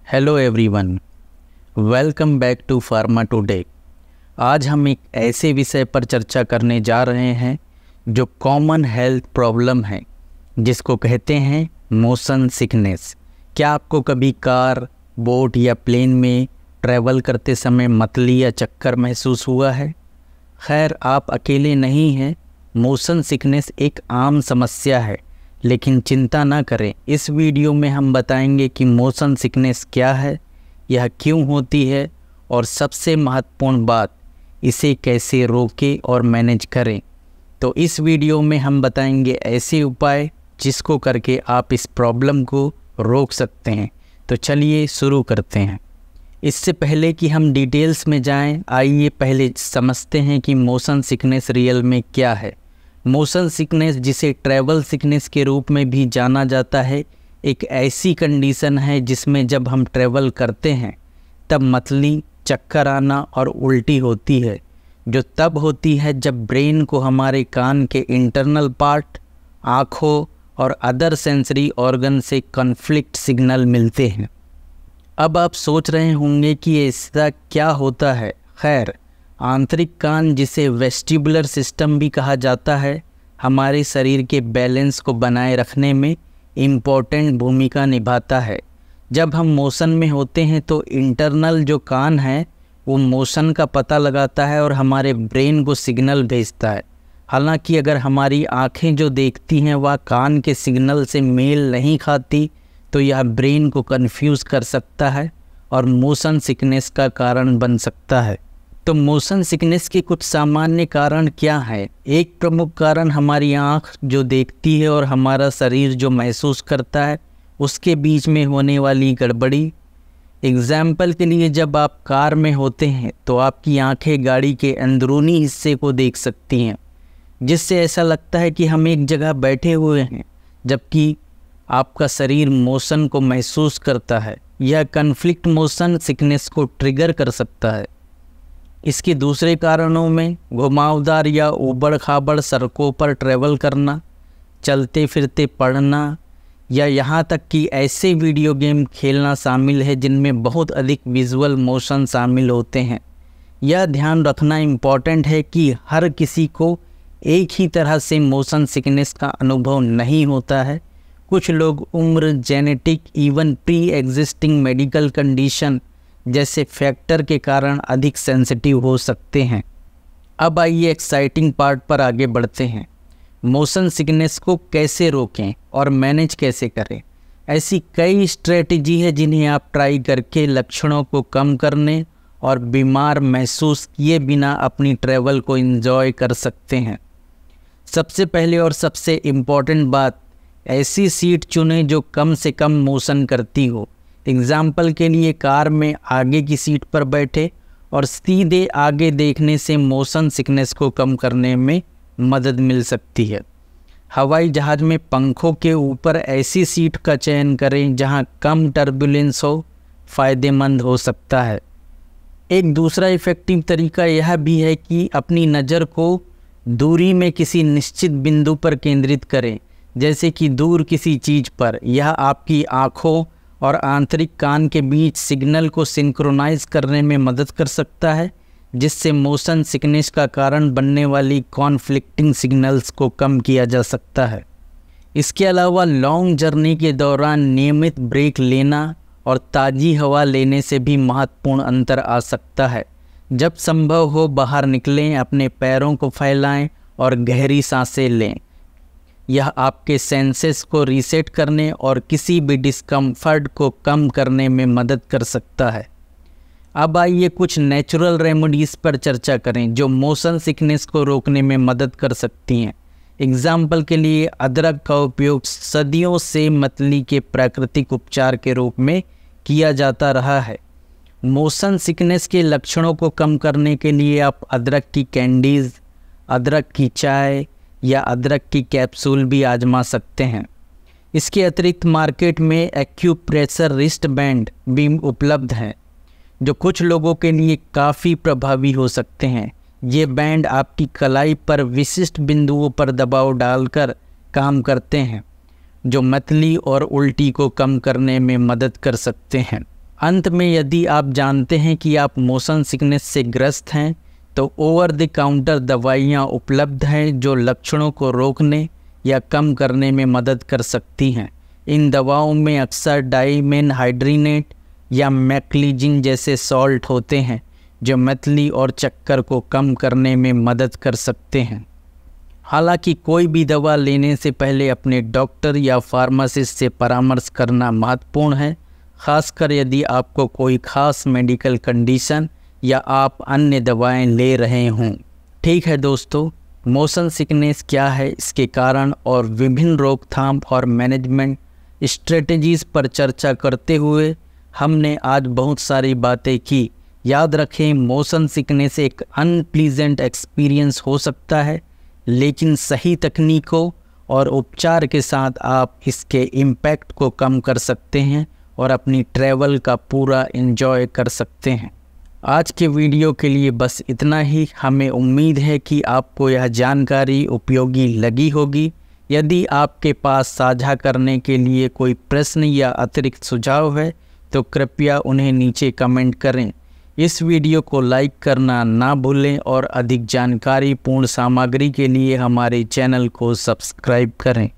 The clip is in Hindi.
Hello everyone, welcome back to pharma today. आज हम एक ऐसे विषय पर चर्चा करने जा रहे हैं जो कॉमन हेल्थ प्रॉब्लम है, जिसको कहते हैं मोशन सिकनेस। क्या आपको कभी कार, बोट या प्लेन में ट्रैवल करते समय मतली या चक्कर महसूस हुआ है? खैर, आप अकेले नहीं हैं। मोशन सिकनेस एक आम समस्या है, लेकिन चिंता ना करें। इस वीडियो में हम बताएंगे कि मोशन सिकनेस क्या है, यह क्यों होती है और सबसे महत्वपूर्ण बात, इसे कैसे रोकें और मैनेज करें। तो इस वीडियो में हम बताएंगे ऐसे उपाय जिसको करके आप इस प्रॉब्लम को रोक सकते हैं। तो चलिए शुरू करते हैं। इससे पहले कि हम डिटेल्स में जाएं, आइए पहले समझते हैं कि मोशन सिकनेस रियल में क्या है। मोशन सिकनेस, जिसे ट्रैवल सिकनेस के रूप में भी जाना जाता है, एक ऐसी कंडीशन है जिसमें जब हम ट्रैवल करते हैं तब मतली, चक्कर आना और उल्टी होती है, जो तब होती है जब ब्रेन को हमारे कान के इंटरनल पार्ट, आँखों और अदर सेंसरी ऑर्गन से कॉन्फ्लिक्ट सिग्नल मिलते हैं। अब आप सोच रहे होंगे कि ऐसा क्या होता है। खैर, आंतरिक कान, जिसे वेस्टिबुलर सिस्टम भी कहा जाता है, हमारे शरीर के बैलेंस को बनाए रखने में इम्पोर्टेंट भूमिका निभाता है। जब हम मोशन में होते हैं तो इंटरनल जो कान है वो मोशन का पता लगाता है और हमारे ब्रेन को सिग्नल भेजता है। हालांकि अगर हमारी आँखें जो देखती हैं वह कान के सिग्नल से मेल नहीं खाती तो यह ब्रेन को कंफ्यूज कर सकता है और मोशन सिकनेस का कारण बन सकता है। तो मोशन सिकनेस के कुछ सामान्य कारण क्या हैं? एक प्रमुख कारण हमारी आँख जो देखती है और हमारा शरीर जो महसूस करता है, उसके बीच में होने वाली गड़बड़ी। एग्जाम्पल के लिए, जब आप कार में होते हैं तो आपकी आँखें गाड़ी के अंदरूनी हिस्से को देख सकती हैं, जिससे ऐसा लगता है कि हम एक जगह बैठे हुए हैं, जबकि आपका शरीर मोशन को महसूस करता है। यह कॉन्फ्लिक्ट मोशन सिकनेस को ट्रिगर कर सकता है। इसके दूसरे कारणों में घुमावदार या ऊबड़ खाबड़ सड़कों पर ट्रैवल करना, चलते फिरते पढ़ना या यहाँ तक कि ऐसे वीडियो गेम खेलना शामिल है जिनमें बहुत अधिक विजुअल मोशन शामिल होते हैं। यह ध्यान रखना इम्पॉर्टेंट है कि हर किसी को एक ही तरह से मोशन सिकनेस का अनुभव नहीं होता है। कुछ लोग उम्र, genetic, even pre existing medical condition जैसे फैक्टर के कारण अधिक सेंसिटिव हो सकते हैं। अब आइए एक्साइटिंग पार्ट पर आगे बढ़ते हैं। मोशन सिकनेस को कैसे रोकें और मैनेज कैसे करें? ऐसी कई स्ट्रेटजी है जिन्हें आप ट्राई करके लक्षणों को कम करने और बीमार महसूस किए बिना अपनी ट्रैवल को एंजॉय कर सकते हैं। सबसे पहले और सबसे इम्पॉर्टेंट बात, ऐसी सीट चुनें जो कम से कम मोशन करती हो। एग्जाम्पल के लिए, कार में आगे की सीट पर बैठे और सीधे आगे देखने से मोशन सिकनेस को कम करने में मदद मिल सकती है। हवाई जहाज़ में पंखों के ऊपर ऐसी सीट का चयन करें जहां कम टर्बुलेंस हो, फ़ायदेमंद हो सकता है। एक दूसरा इफ़ेक्टिव तरीका यह भी है कि अपनी नज़र को दूरी में किसी निश्चित बिंदु पर केंद्रित करें, जैसे कि दूर किसी चीज़ पर। यह आपकी आँखों और आंतरिक कान के बीच सिग्नल को सिंक्रोनाइज करने में मदद कर सकता है, जिससे मोशन सिकनेस का कारण बनने वाली कॉन्फ्लिक्टिंग सिग्नल्स को कम किया जा सकता है। इसके अलावा लॉन्ग जर्नी के दौरान नियमित ब्रेक लेना और ताज़ी हवा लेने से भी महत्वपूर्ण अंतर आ सकता है। जब संभव हो बाहर निकलें, अपने पैरों को फैलाएं और गहरी सांसें लें। यह आपके सेंसेस को रीसेट करने और किसी भी डिस्कम्फर्ट को कम करने में मदद कर सकता है। अब आइए कुछ नेचुरल रेमेडीज़ पर चर्चा करें जो मोशन सिकनेस को रोकने में मदद कर सकती हैं। एग्जाम्पल के लिए, अदरक का उपयोग सदियों से मतली के प्राकृतिक उपचार के रूप में किया जाता रहा है। मोशन सिकनेस के लक्षणों को कम करने के लिए आप अदरक की कैंडीज़, अदरक की चाय या अदरक की कैप्सूल भी आजमा सकते हैं। इसके अतिरिक्त मार्केट में एक्यूप्रेशर रिस्ट बैंड भी उपलब्ध हैं, जो कुछ लोगों के लिए काफ़ी प्रभावी हो सकते हैं। ये बैंड आपकी कलाई पर विशिष्ट बिंदुओं पर दबाव डालकर काम करते हैं, जो मतली और उल्टी को कम करने में मदद कर सकते हैं। अंत में यदि आप जानते हैं कि आप मोशन सिकनेस से ग्रस्त हैं तो ओवर द काउंटर दवाइयाँ उपलब्ध हैं जो लक्षणों को रोकने या कम करने में मदद कर सकती हैं। इन दवाओं में अक्सर डाइमेनहाइड्रिनेट या मैक्लीजिन जैसे सॉल्ट होते हैं जो मैथिली और चक्कर को कम करने में मदद कर सकते हैं। हालांकि कोई भी दवा लेने से पहले अपने डॉक्टर या फार्मासिस्ट से परामर्श करना महत्वपूर्ण है, खासकर यदि आपको कोई खास मेडिकल कंडीशन या आप अन्य दवाएं ले रहे हों। ठीक है दोस्तों, मोशन सिकनेस क्या है, इसके कारण और विभिन्न रोकथाम और मैनेजमेंट स्ट्रेटजीज़ पर चर्चा करते हुए हमने आज बहुत सारी बातें की। याद रखें, मोशन सिकनेस एक अनप्लीजेंट एक्सपीरियंस हो सकता है, लेकिन सही तकनीकों और उपचार के साथ आप इसके इम्पैक्ट को कम कर सकते हैं और अपनी ट्रैवल का पूरा एंजॉय कर सकते हैं। आज के वीडियो के लिए बस इतना ही। हमें उम्मीद है कि आपको यह जानकारी उपयोगी लगी होगी। यदि आपके पास साझा करने के लिए कोई प्रश्न या अतिरिक्त सुझाव है तो कृपया उन्हें नीचे कमेंट करें। इस वीडियो को लाइक करना ना भूलें और अधिक जानकारी पूर्ण सामग्री के लिए हमारे चैनल को सब्सक्राइब करें।